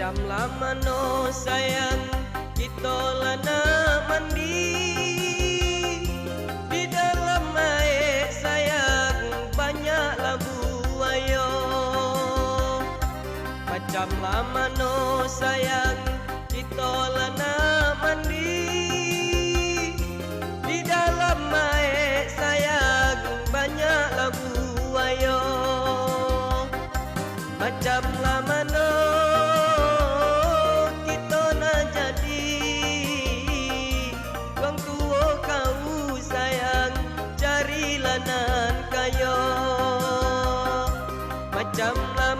Macam lama no sayang kita lana mandi di dalam air sayang banyak labu ayo. Macam lama no sayang kita lana mandi di dalam air sayang banyak labu ayo. Macam lama no kita nak jadi wang tua kau sayang cari lanan kayo. Macam lama